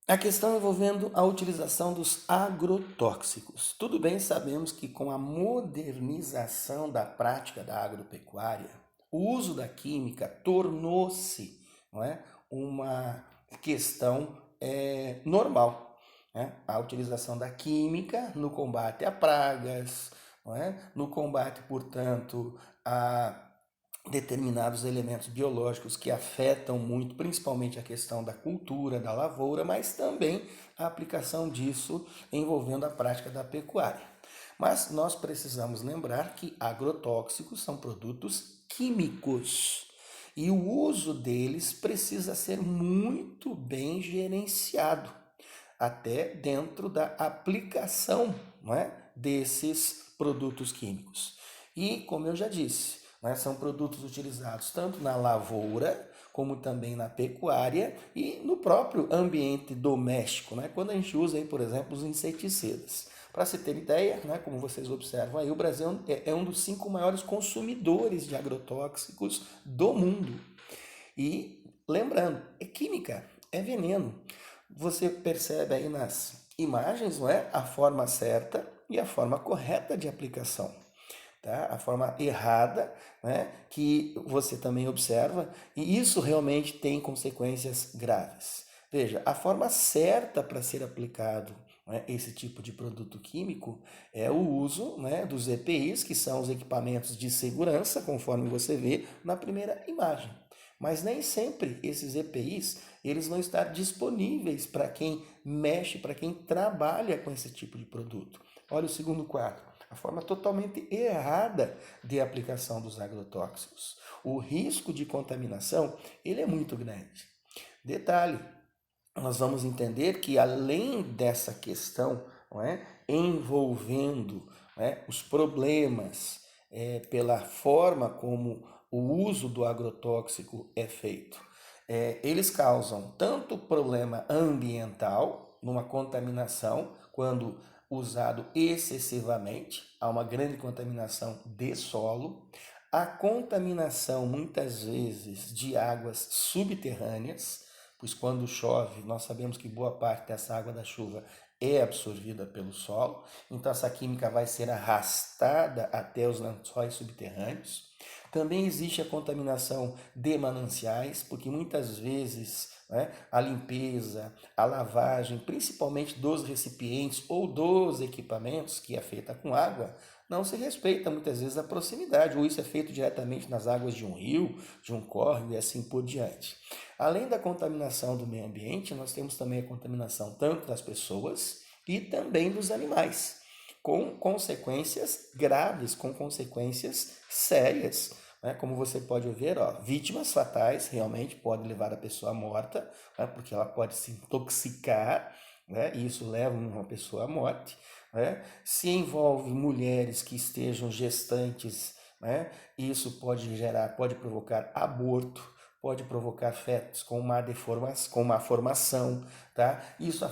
A questão envolvendo a utilização dos agrotóxicos. Tudo bem, sabemos que com a modernização da prática da agropecuária, o uso da química tornou-se, não é, uma questão normal. Né? A utilização da química no combate a pragas, não é? No combate, portanto, a determinados elementos biológicos que afetam muito, principalmente a questão da cultura, da lavoura, mas também a aplicação disso envolvendo a prática da pecuária. Mas nós precisamos lembrar que agrotóxicos são produtos químicos e o uso deles precisa ser muito bem gerenciado, até dentro da aplicação, não é, desses produtos químicos. E, como eu já disse, né, são produtos utilizados tanto na lavoura, como também na pecuária e no próprio ambiente doméstico, né, quando a gente usa, aí, por exemplo, os inseticidas. Para se ter ideia, né, como vocês observam aí, o Brasil é um dos 5 maiores consumidores de agrotóxicos do mundo. E lembrando, é química, é veneno. Você percebe aí nas imagens, não é? A forma certa e a forma correta de aplicação. Tá? A forma errada, né, que você também observa, e isso realmente tem consequências graves. Veja, a forma certa para ser aplicado, né, esse tipo de produto químico é o uso, né, dos EPIs, que são os equipamentos de segurança, conforme você vê na primeira imagem. Mas nem sempre esses EPIs eles vão estar disponíveis para quem mexe, para quem trabalha com esse tipo de produto. Olha o segundo quadro. A forma totalmente errada de aplicação dos agrotóxicos. O risco de contaminação ele é muito grande. Detalhe, nós vamos entender que além dessa questão, não é, envolvendo, não é, os problemas pela forma como o uso do agrotóxico é feito, eles causam tanto problema ambiental, numa contaminação, quando usado excessivamente, há uma grande contaminação de solo, a contaminação muitas vezes de águas subterrâneas, pois quando chove, nós sabemos que boa parte dessa água da chuva é absorvida pelo solo, então essa química vai ser arrastada até os lençóis subterrâneos. Também existe a contaminação de mananciais, porque muitas vezes, né, a limpeza, a lavagem, principalmente dos recipientes ou dos equipamentos que é feita com água, não se respeita muitas vezes a proximidade, ou isso é feito diretamente nas águas de um rio, de um córrego e assim por diante. Além da contaminação do meio ambiente, nós temos também a contaminação tanto das pessoas e também dos animais, com consequências graves, com consequências sérias, né? Como você pode ver, ó, vítimas fatais realmente podem levar a pessoa morta, né? Porque ela pode se intoxicar, né? E isso leva uma pessoa à morte. Né? Se envolve mulheres que estejam gestantes, né? Isso pode gerar, pode provocar aborto, pode provocar fetos com má formação, tá? Isso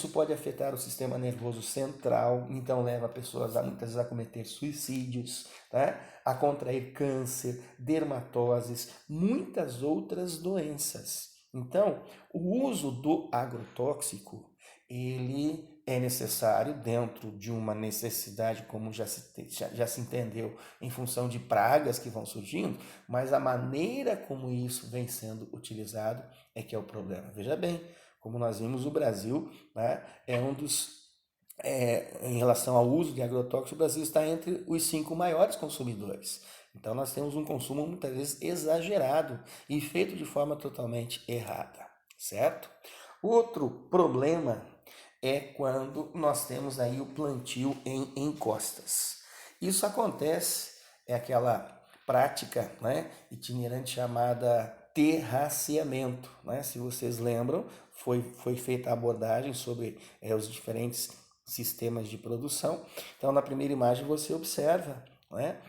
pode afetar o sistema nervoso central, então leva pessoas a muitas vezes a cometer suicídios, tá? A contrair câncer, dermatoses, muitas outras doenças. Então, o uso do agrotóxico, ele é necessário dentro de uma necessidade, como já se entendeu, em função de pragas que vão surgindo, mas a maneira como isso vem sendo utilizado é que é o problema. Veja bem, como nós vimos, o Brasil, né, é um dos em relação ao uso de agrotóxicos, o Brasil está entre os 5 maiores consumidores. Então nós temos um consumo muitas vezes exagerado e feito de forma totalmente errada, certo? Outro problema é quando nós temos aí o plantio em encostas. Isso acontece, é aquela prática, né, itinerante chamada terraceamento. Né? Se vocês lembram, foi feita a abordagem sobre os diferentes sistemas de produção. Então, na primeira imagem, você observa, né,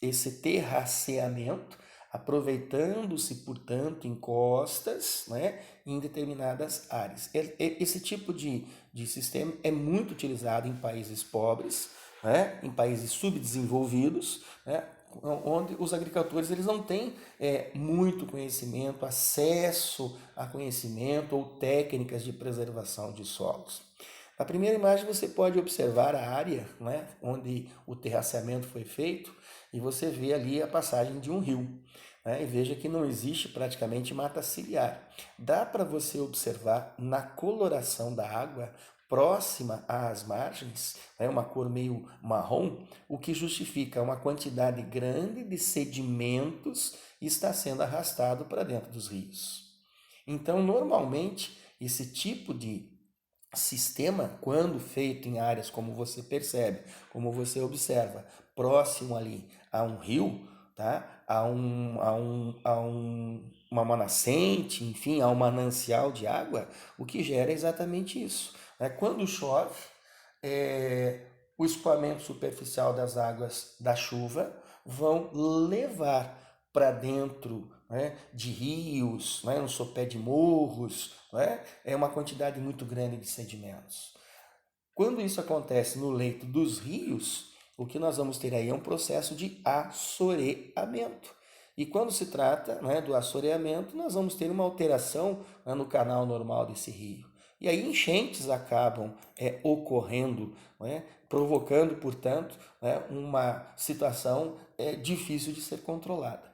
esse terraceamento, aproveitando-se, portanto, encostas, né, em determinadas áreas. Esse tipo de sistema é muito utilizado em países pobres, né, em países subdesenvolvidos, né, onde os agricultores eles não têm muito conhecimento, acesso a conhecimento ou técnicas de preservação de solos. Na primeira imagem você pode observar a área, né, onde o terraceamento foi feito e você vê ali a passagem de um rio. Né, e veja que não existe praticamente mata ciliar. Dá para você observar na coloração da água próxima às margens, né, uma cor meio marrom, o que justifica uma quantidade grande de sedimentos está sendo arrastado para dentro dos rios. Então, normalmente, esse tipo de sistema, quando feito em áreas como você percebe, como você observa, próximo ali a um rio, tá? Uma nascente, enfim, a um manancial de água, o que gera é exatamente isso. Né? Quando chove, o escoamento superficial das águas da chuva vão levar para dentro, né, de rios, né, no sopé de morros, né, é uma quantidade muito grande de sedimentos. Quando isso acontece no leito dos rios, o que nós vamos ter aí é um processo de assoreamento. E quando se trata, né, do assoreamento, nós vamos ter uma alteração, né, no canal normal desse rio. E aí enchentes acabam ocorrendo, né, provocando, portanto, né, uma situação difícil de ser controlada.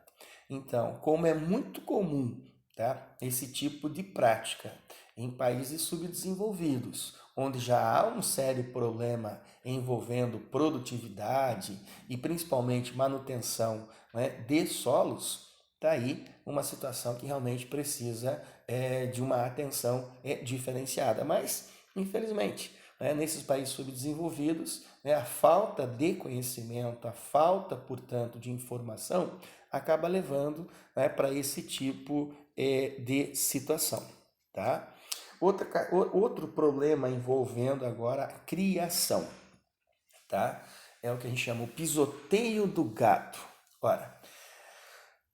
Então, como é muito comum, tá, esse tipo de prática em países subdesenvolvidos, onde já há um sério problema envolvendo produtividade e principalmente manutenção, né, de solos, está aí uma situação que realmente precisa de uma atenção diferenciada. Mas, infelizmente, né, nesses países subdesenvolvidos, né, a falta de conhecimento, a falta, portanto, de informação, acaba levando, né, para esse tipo de situação. Tá? Outro problema envolvendo agora a criação, tá? É o que a gente chama o pisoteio do gado. Ora,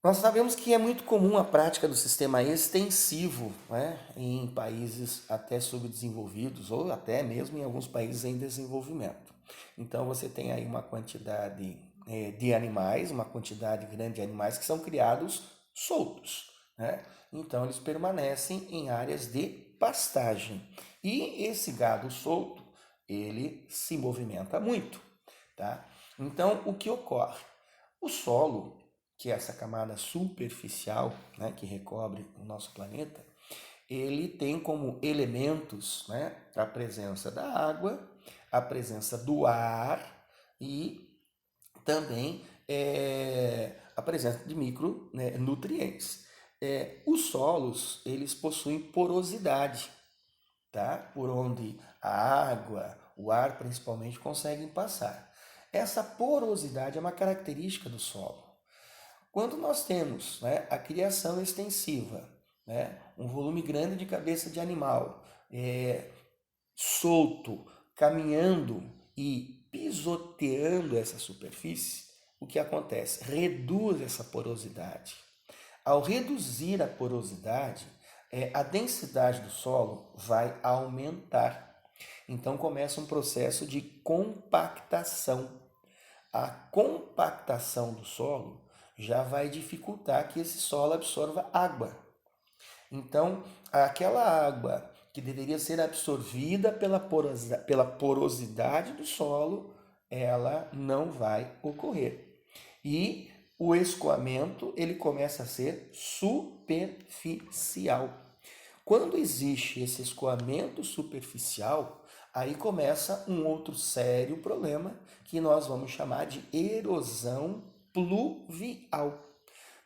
nós sabemos que é muito comum a prática do sistema extensivo, né, em países até subdesenvolvidos ou até mesmo em alguns países em desenvolvimento. Então você tem aí uma quantidade de animais, uma quantidade grande de animais que são criados soltos, né? Então eles permanecem em áreas de pastagem. E esse gado solto, ele se movimenta muito, tá? Então o que ocorre? O solo, que é essa camada superficial, né, que recobre o nosso planeta, ele tem como elementos, né, a presença da água, a presença do ar e também a presença de micronutrientes. Os solos, eles possuem porosidade, tá? Por onde a água, o ar principalmente, conseguem passar. Essa porosidade é uma característica do solo. Quando nós temos, né, a criação extensiva, né, um volume grande de cabeça de animal, solto, caminhando e pisoteando essa superfície, o que acontece? Reduz essa porosidade. Ao reduzir a porosidade, a densidade do solo vai aumentar. Então começa um processo de compactação. A compactação do solo já vai dificultar que esse solo absorva água. Então, aquela água que deveria ser absorvida pela porosidade do solo, ela não vai ocorrer. E o escoamento ele começa a ser superficial. Quando existe esse escoamento superficial, aí começa um outro sério problema que nós vamos chamar de erosão pluvial.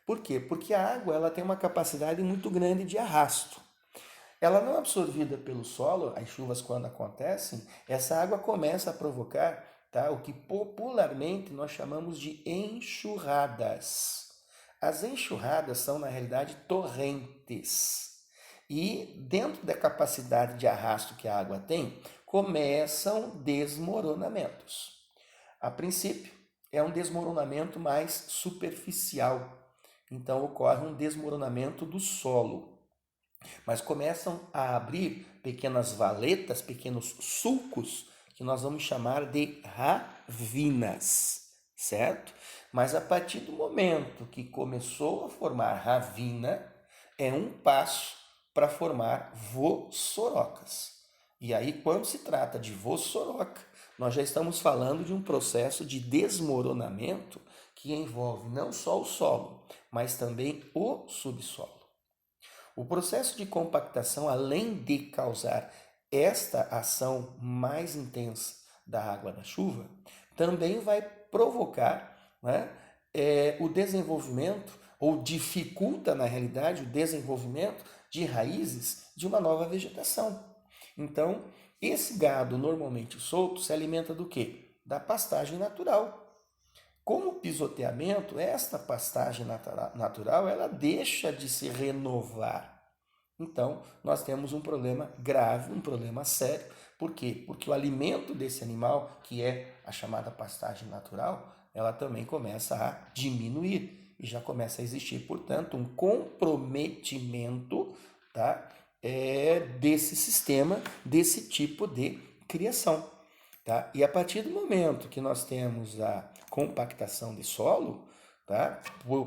Por quê? Porque a água ela tem uma capacidade muito grande de arrasto. Ela não é absorvida pelo solo, as chuvas quando acontecem, essa água começa a provocar, tá, o que popularmente nós chamamos de enxurradas. As enxurradas são, na realidade, torrentes. E dentro da capacidade de arrasto que a água tem, começam desmoronamentos. A princípio, é um desmoronamento mais superficial. Então ocorre um desmoronamento do solo. Mas começam a abrir pequenas valetas, pequenos sulcos, que nós vamos chamar de ravinas, certo? Mas a partir do momento que começou a formar ravina, é um passo para formar vossorocas. E aí, quando se trata de vossoroca, nós já estamos falando de um processo de desmoronamento que envolve não só o solo, mas também o subsolo. O processo de compactação, além de causar esta ação mais intensa da água da chuva, também vai provocar, né, o desenvolvimento, ou dificulta, na realidade, o desenvolvimento de raízes de uma nova vegetação. Então, esse gado normalmente solto se alimenta do quê? Da pastagem natural. Com o pisoteamento, esta pastagem natural ela deixa de se renovar. Então, nós temos um problema grave, um problema sério. Por quê? Porque o alimento desse animal, que é a chamada pastagem natural, ela também começa a diminuir e já começa a existir, portanto, um comprometimento, tá? Desse sistema, desse tipo de criação. Tá? E a partir do momento que nós temos a compactação de solo, tá?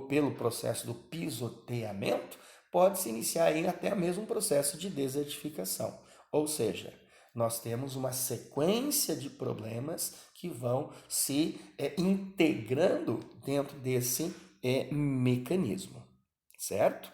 Pelo processo do pisoteamento, pode-se iniciar aí até mesmo um processo de desertificação. Ou seja, nós temos uma sequência de problemas que vão se integrando dentro desse mecanismo, certo?